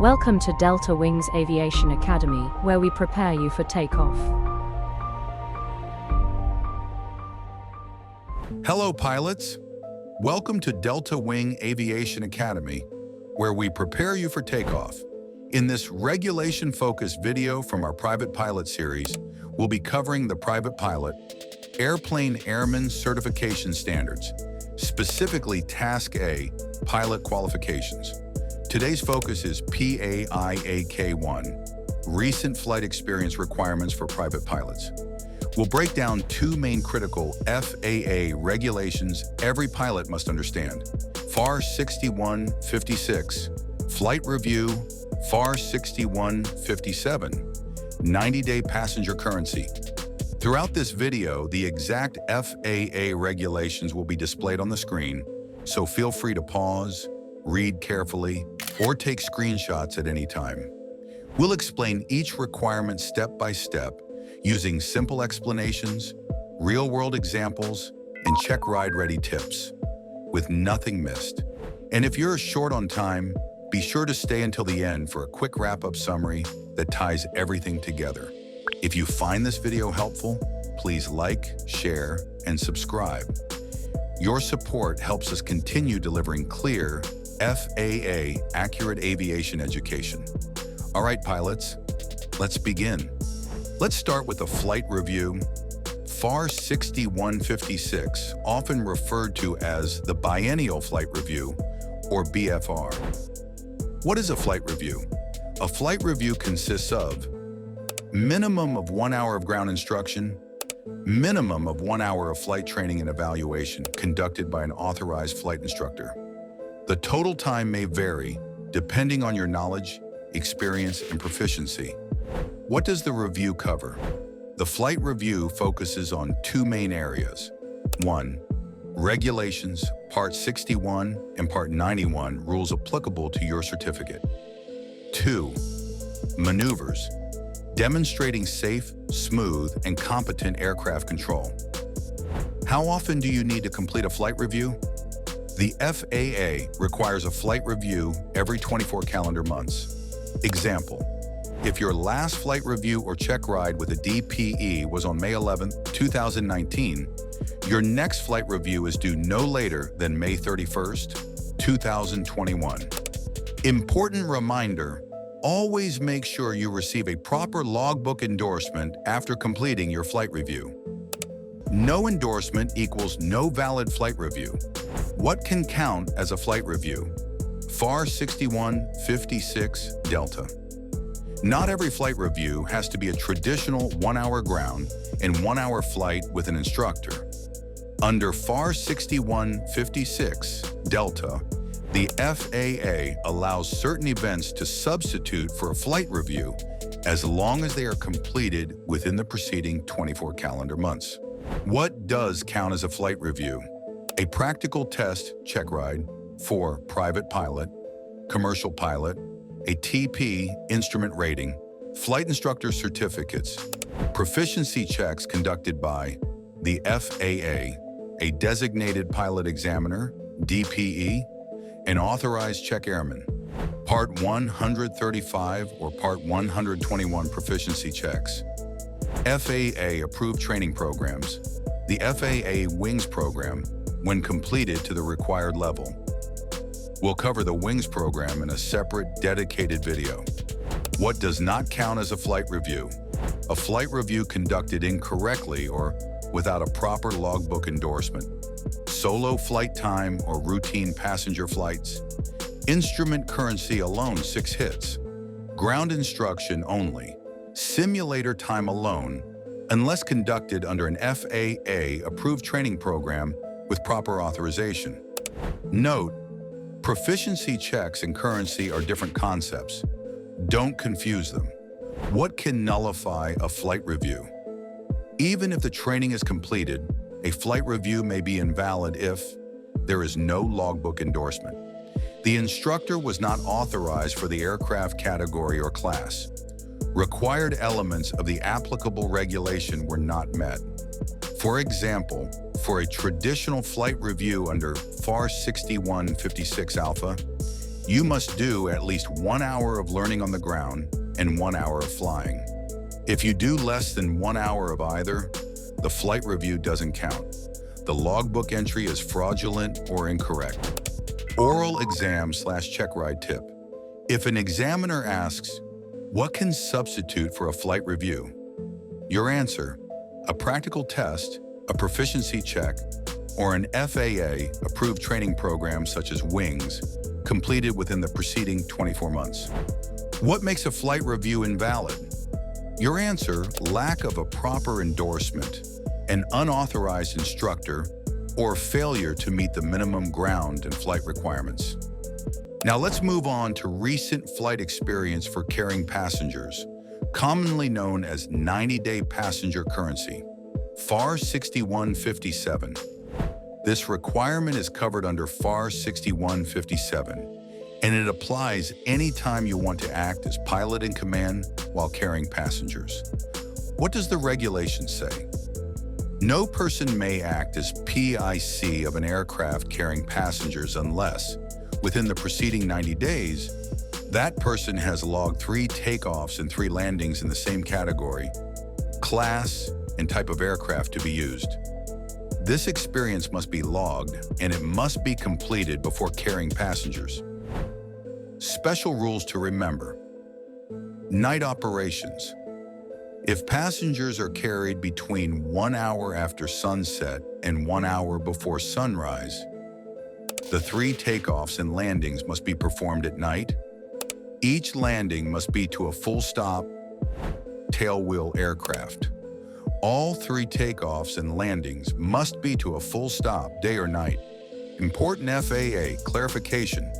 Welcome to Delta Wing Aviation Academy, where we prepare you for takeoff. Hello, pilots. Welcome to Delta Wing Aviation Academy, where we prepare you for takeoff. In this regulation-focused video from our Private Pilot series, we'll be covering the Private Pilot Airplane Airman Certification Standards, specifically Task A, Pilot Qualifications. Today's focus is PA.I.A.K1, Recent Flight Experience Requirements for Private Pilots. We'll break down two main critical FAA regulations every pilot must understand. FAR 6156, Flight Review, FAR 6157, 90-day passenger currency. Throughout this video, the exact FAA regulations will be displayed on the screen, so feel free to pause, read carefully, or take screenshots at any time. We'll explain each requirement step by step, using simple explanations, real-world examples, and check-ride-ready tips, with nothing missed. And if you're short on time, be sure to stay until the end for a quick wrap-up summary that ties everything together. If you find this video helpful, please like, share, and subscribe. Your support helps us continue delivering clear, FAA accurate aviation education. All right, pilots, let's begin. Let's start with a flight review. FAR 6156, often referred to as the Biennial Flight Review, or BFR. What is a flight review? A flight review consists of minimum of 1 hour of ground instruction, minimum of 1 hour of flight training and evaluation conducted by an authorized flight instructor. The total time may vary depending on your knowledge, experience, and proficiency. What does the review cover? The flight review focuses on two main areas. 1. Regulations, Part 61 and Part 91 rules applicable to your certificate. 2. Maneuvers, demonstrating safe, smooth, and competent aircraft control. How often do you need to complete a flight review? The FAA requires a flight review every 24 calendar months. Example, if your last flight review or check ride with a DPE was on May 11, 2019, your next flight review is due no later than May 31, 2021. Important reminder, always make sure you receive a proper logbook endorsement after completing your flight review. No endorsement equals no valid flight review. What can count as a flight review? FAR 6156 Delta. Not every flight review has to be a traditional 1 hour ground and 1 hour flight with an instructor. Under FAR 6156 Delta, the FAA allows certain events to substitute for a flight review as long as they are completed within the preceding 24 calendar months. What does count as a flight review? A practical test check ride for private pilot, commercial pilot, a TP instrument rating, flight instructor certificates, proficiency checks conducted by the FAA, a designated pilot examiner, DPE, an authorized check airman, Part 135 or Part 121 proficiency checks, FAA approved training programs, the FAA Wings program, when completed to the required level. We'll cover the Wings program in a separate, dedicated video. What does not count as a flight review? A flight review conducted incorrectly or without a proper logbook endorsement. Solo flight time or routine passenger flights. Instrument currency alone 6 hits. Ground instruction only. Simulator time alone, unless conducted under an FAA approved training program with proper authorization. Note, proficiency checks and currency are different concepts. Don't confuse them. What can nullify a flight review? Even if the training is completed, a flight review may be invalid if there is no logbook endorsement. The instructor was not authorized for the aircraft category or class. Required elements of the applicable regulation were not met. For example, for a traditional flight review under FAR 6156 Alpha, You must do at least 1 hour of learning on the ground and 1 hour of flying. If you do less than 1 hour of either, the flight review doesn't count. The logbook entry is fraudulent or incorrect. Oral exam/checkride tip. If an examiner asks, what can substitute for a flight review? Your answer, a practical test, a proficiency check, or an FAA-approved training program such as Wings, completed within the preceding 24 months. What makes a flight review invalid? Your answer, lack of a proper endorsement, an unauthorized instructor, or failure to meet the minimum ground and flight requirements. Now let's move on to recent flight experience for carrying passengers, commonly known as 90-day passenger currency, FAR 6157. This requirement is covered under FAR 6157, and it applies anytime you want to act as pilot in command while carrying passengers. What does the regulation say? No person may act as PIC of an aircraft carrying passengers unless, within the preceding 90 days, that person has logged 3 takeoffs and 3 landings in the same category, class, and type of aircraft to be used. This experience must be logged, and it must be completed before carrying passengers. Special rules to remember. Night operations. If passengers are carried between 1 hour after sunset and 1 hour before sunrise, the 3 takeoffs and landings must be performed at night. Each landing must be to a full-stop, tailwheel aircraft. All 3 takeoffs and landings must be to a full stop, day or night. Important FAA clarification.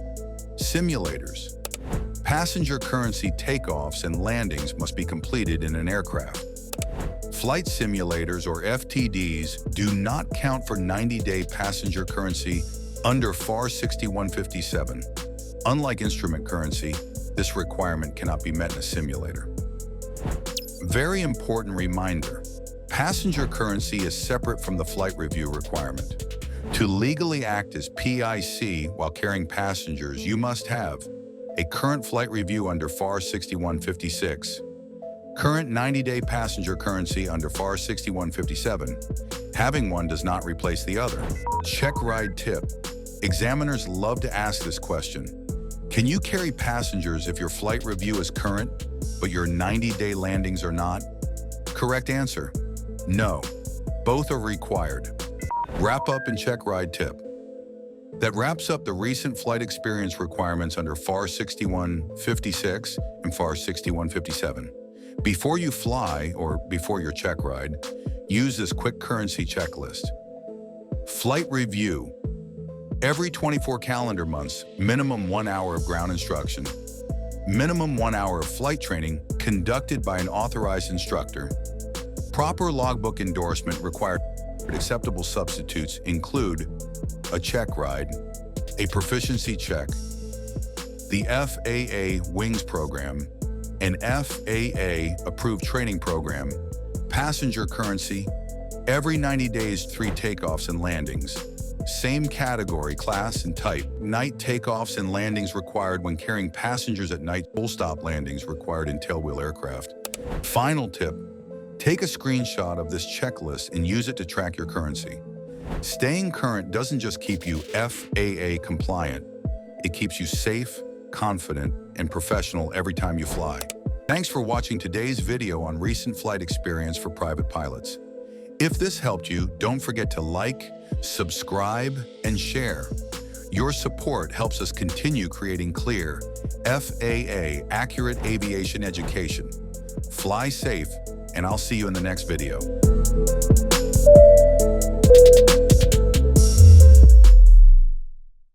Simulators. Passenger currency takeoffs and landings must be completed in an aircraft. Flight simulators, or FTDs, do not count for 90-day passenger currency under FAR 6157. Unlike instrument currency, this requirement cannot be met in a simulator. Very important reminder. Passenger currency is separate from the flight review requirement. To legally act as PIC while carrying passengers, you must have a current flight review under FAR 6156, current 90-day passenger currency under FAR 6157. Having one does not replace the other. Checkride tip. Examiners love to ask this question. Can you carry passengers if your flight review is current, but your 90-day landings are not? Correct answer. No, both are required. Wrap up and checkride tip. That wraps up the recent flight experience requirements under FAR 6156 and FAR 6157. Before you fly, or before your checkride, use this quick currency checklist. Flight review. Every 24 calendar months, minimum 1 hour of ground instruction. Minimum 1 hour of flight training conducted by an authorized instructor. Proper logbook endorsement required. Acceptable substitutes include a checkride, a proficiency check, the FAA Wings program, an FAA-approved training program, passenger currency, every 90 days 3 takeoffs and landings, same category, class, and type, night takeoffs and landings required when carrying passengers at night, full-stop landings required in tailwheel aircraft. Final tip. Take a screenshot of this checklist and use it to track your currency. Staying current doesn't just keep you FAA compliant, it keeps you safe, confident, and professional every time you fly. Thanks for watching today's video on recent flight experience for private pilots. If this helped you, don't forget to like, subscribe, and share. Your support helps us continue creating clear, FAA accurate aviation education. Fly safe, and I'll see you in the next video.